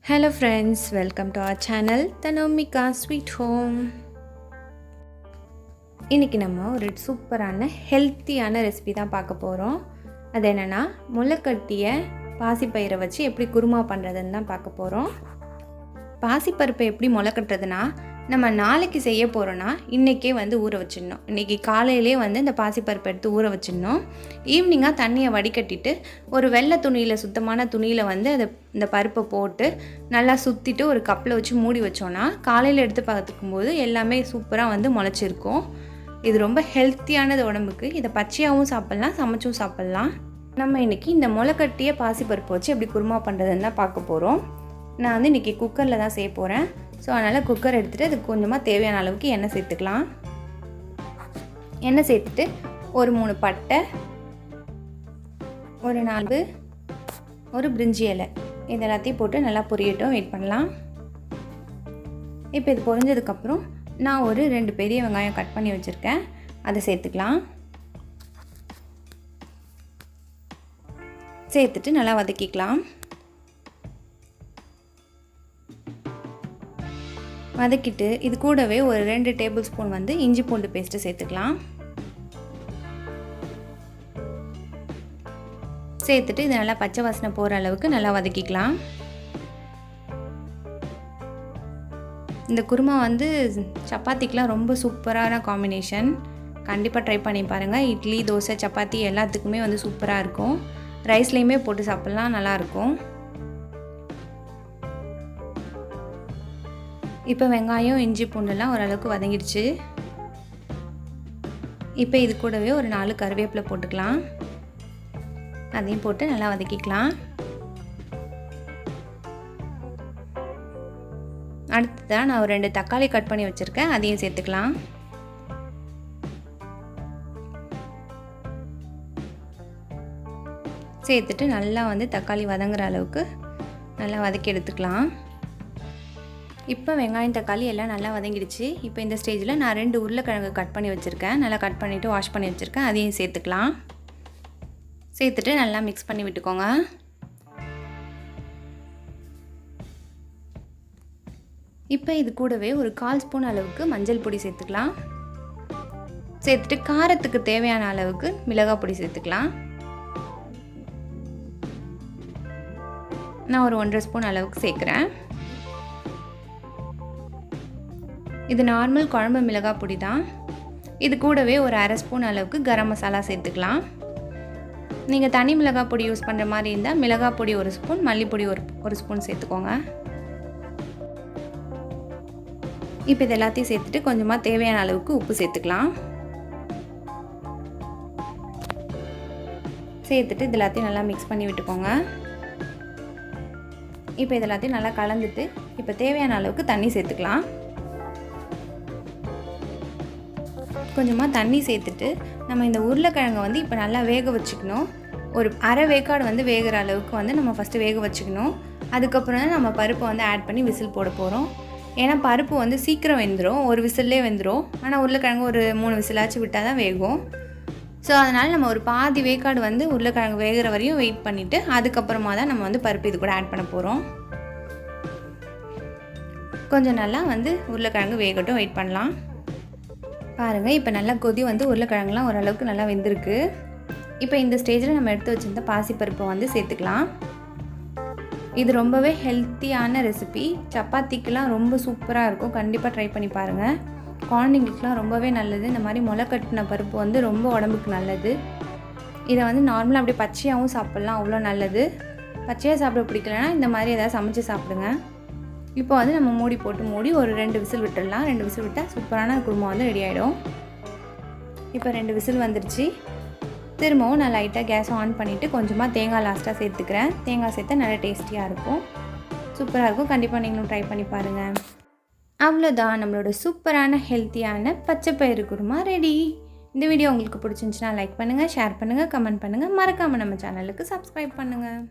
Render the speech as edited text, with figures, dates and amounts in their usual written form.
Hello friends, welcome to our channel Tanomika Sweet Home. இன்னைக்கு நம்ம ஒரு சூப்பரான ஹெல்த்தியான ரெசிபி தான் பார்க்க போறோம். அது என்னன்னா முளைக்கட்டிய பாசிப்பயிரை வச்சு எப்படி குருமா பண்றதுன்னு தான் பார்க்க போறோம். பாசிப்பருப்பை எப்படி முளைக்கட்டுறதுனா நம்ம நாளைக்கு செய்ய போறோம்னா இன்னைக்கே வந்து ஊற வச்சிடணும். இன்னைக்கு காலையிலே வந்து இந்த பாசிப்பருப்பை எடுத்து ஊற வச்சிடணும். ஈவினிங்கா தண்ணியை வடிகட்டிட்டு ஒரு வெள்ளை துணியில சுத்தமான துணியில வந்து இந்த பருப்பை போட்டு நல்லா சுத்திட்டு ஒரு கப்ல வச்சு மூடி வச்சோம்னா காலையில எடுத்து பார்க்கும்போது எல்லாமே சூப்பரா வந்து முளைச்சிருக்கும். இது ரொம்ப ஹெல்த்தியானது உடம்புக்கு. இதை பச்சையாகவும் சாப்பிடலாம், சமைச்சும் சாப்பிடலாம். நம்ம இன்னைக்கு இந்த முளைக்கட்டிய பாசிப்பருப்பு வச்சு எப்படி குருமா பண்ணுறதுன்னு தான் பார்க்க போகிறோம். நான் வந்து இன்றைக்கி குக்கரில் தான் செய்ய போகிறேன். ஸோ அதனால் குக்கர் எடுத்துகிட்டு அதுக்கு கொஞ்சமாக தேவையான அளவுக்கு எண்ணெய் சேர்த்துக்கலாம். எண்ணெய் சேர்த்துட்டு ஒரு 3 பட்டை, ஒரு 4 ஒரு பிரிஞ்சி இலை இது எல்லாத்தையும் போட்டு நல்லா பொரியட்டும். வெயிட் பண்ணலாம். இப்போ இது பொரிஞ்சதுக்கப்புறம் நான் ஒரு 2 பெரிய வெங்காயம் கட் பண்ணி வச்சுருக்கேன், அதை சேர்த்துக்கலாம். சேர்த்துட்டு நல்லா வதக்கிக்கலாம். வதக்கிட்டு இது கூடவே ஒரு 2 டேபிள் ஸ்பூன் வந்து இஞ்சி பூண்டு பேஸ்ட்டு சேர்த்துக்கலாம். சேர்த்துட்டு இது நல்லா பச்சை வாசனை போகிற அளவுக்கு நல்லா வதக்கிக்கலாம். இந்த குருமா வந்து சப்பாத்திக்கெலாம் ரொம்ப சூப்பரான காம்பினேஷன். கண்டிப்பாக ட்ரை பண்ணி பாருங்கள். இட்லி, தோசை, சப்பாத்தி எல்லாத்துக்குமே வந்து சூப்பராக இருக்கும். ரைஸ்லேயுமே போட்டு சாப்பிட்லாம், நல்லாயிருக்கும். இப்போ வெங்காயம், இஞ்சி பூண்டுலாம் ஓரளவுக்கு வதங்கிடுச்சு. இப்போ இது கூடவே ஒரு 4 கருவேப்பிலை போட்டுக்கலாம். அதையும் போட்டு நல்லா வதக்கிக்கலாம். அடுத்ததாக நான் ஒரு 2 தக்காளி கட் பண்ணி வச்சுருக்கேன், அதையும் சேர்த்துக்கலாம். சேர்த்துட்டு நல்லா வந்து தக்காளி வதங்குற அளவுக்கு நல்லா வதக்கி எடுத்துக்கலாம். இப்போ வெங்காயம் தக்காளி எல்லாம் நல்லா வதங்கிடுச்சு. இப்போ இந்த ஸ்டேஜில் நான் 2 உருளைக்கிழங்கு கட் பண்ணி வச்சுருக்கேன், நல்லா கட் பண்ணிவிட்டு வாஷ் பண்ணி வச்சுருக்கேன், அதையும் சேர்த்துக்கலாம். சேர்த்துட்டு நல்லா மிக்ஸ் பண்ணி விட்டுக்கோங்க. இப்போ இது கூடவே ஒரு 1/4 ஸ்பூன் அளவுக்கு மஞ்சள் பொடி சேர்த்துக்கலாம். சேர்த்துட்டு காரத்துக்கு தேவையான அளவுக்கு மிளகாய் பொடி சேர்த்துக்கலாம். நான் ஒரு 1.5 ஸ்பூன் அளவுக்கு சேர்க்குறேன். இது நார்மல் குழம்பு மிளகாய் பொடி தான். இது கூடவே ஒரு 1/2 ஸ்பூன் அளவுக்கு கரம் மசாலா சேர்த்துக்கலாம். நீங்கள் தனி மிளகாய் பொடி யூஸ் பண்ணுற மாதிரி இருந்தால் மிளகாய் பொடி 1 ஸ்பூன், மல்லிப்பொடி ஒரு ஸ்பூன் சேர்த்துக்கோங்க. இப்போ இது எல்லாத்தையும் சேர்த்துட்டு கொஞ்சமாக தேவையான அளவுக்கு உப்பு சேர்த்துக்கலாம். சேர்த்துட்டு இது எல்லாத்தையும் நல்லா மிக்ஸ் பண்ணி விட்டுக்கோங்க. இப்போ இது எல்லாத்தையும் நல்லா கலந்துட்டு இப்போ தேவையான அளவுக்கு தண்ணி சேர்த்துக்கலாம். கொஞ்சமாக தண்ணி சேர்த்துட்டு நம்ம இந்த உருளைக்கிழங்கை வந்து இப்போ நல்லா வேக வச்சுக்கணும். ஒரு அரை வேக்காடு வந்து வேகிற அளவுக்கு வந்து நம்ம ஃபஸ்ட்டு வேக வச்சுக்கணும். அதுக்கப்புறம் தான் நம்ம பருப்பை வந்து ஆட் பண்ணி விசில் போட போகிறோம். ஏன்னா பருப்பு வந்து சீக்கிரம் வெந்துடும், ஒரு விசில்லே வெந்துடும். ஆனால் உருளைக்கிழங்கு ஒரு 3 விசிலாச்சும் விட்டால் தான் வேகும். ஸோ அதனால் நம்ம ஒரு பாதி வேக்காடு வந்து உருளைக்கிழங்கு வேகிற வரையும் வெயிட் பண்ணிவிட்டு அதுக்கப்புறமா தான் நம்ம வந்து பருப்பு இது கூட ஆட் பண்ண போகிறோம். கொஞ்சம் நல்லா வந்து உருளைக்கிழங்கு வேகட்டும், வெயிட் பண்ணலாம். பாருங்கள், இப்போ நல்லா கொதி வந்து உருளைக்கிழங்குலாம் ஓரளவுக்கு நல்லா வெந்திருக்கு. இப்போ இந்த ஸ்டேஜில் நம்ம எடுத்து வச்சுருந்த பாசிப்பருப்பை வந்து சேர்த்துக்கலாம். இது ரொம்பவே ஹெல்த்தியான ரெசிபி. சப்பாத்திக்கெலாம் ரொம்ப சூப்பராக இருக்கும். கண்டிப்பாக ட்ரை பண்ணி பாருங்கள். குழந்தைங்களுக்குலாம் ரொம்பவே நல்லது. இந்த மாதிரி முளைக்கட்டின பருப்பு வந்து ரொம்ப உடம்புக்கு நல்லது. இதை வந்து நார்மலாக அப்படியே பச்சையாகவும் சாப்பிட்லாம், அவ்வளோ நல்லது. பச்சையாக சாப்பிட பிடிக்கலன்னா இந்த மாதிரி ஏதாவது சமைச்சு சாப்பிடுங்க. இப்போ வந்து நம்ம மூடி ஒரு 2 விசில் விட்டுடலாம். 2 விசில் விட்டால் சூப்பரான குருமா வந்து ரெடி ஆகிடும். இப்போ 2 விசில் வந்துருச்சு. திரும்பவும் நான் லைட்டாக கேஸை ஆன் பண்ணிவிட்டு கொஞ்சமாக தேங்காய் லாஸ்ட்டாக சேர்த்துக்கிறேன். தேங்காய் சேர்த்தா நல்லா டேஸ்டியாக இருக்கும், சூப்பராக இருக்கும். கண்டிப்பாக நீங்களும் ட்ரை பண்ணி பாருங்கள். அவ்வளோதான், நம்மளோட சூப்பரான ஹெல்த்தியான பச்சைப்பயிறு குருமா ரெடி. இந்த வீடியோ உங்களுக்கு பிடிச்சிருந்துச்சுன்னா லைக் பண்ணுங்கள், ஷேர் பண்ணுங்கள், கமெண்ட் பண்ணுங்கள். மறக்காமல் நம்ம சேனலுக்கு சப்ஸ்கிரைப் பண்ணுங்கள்.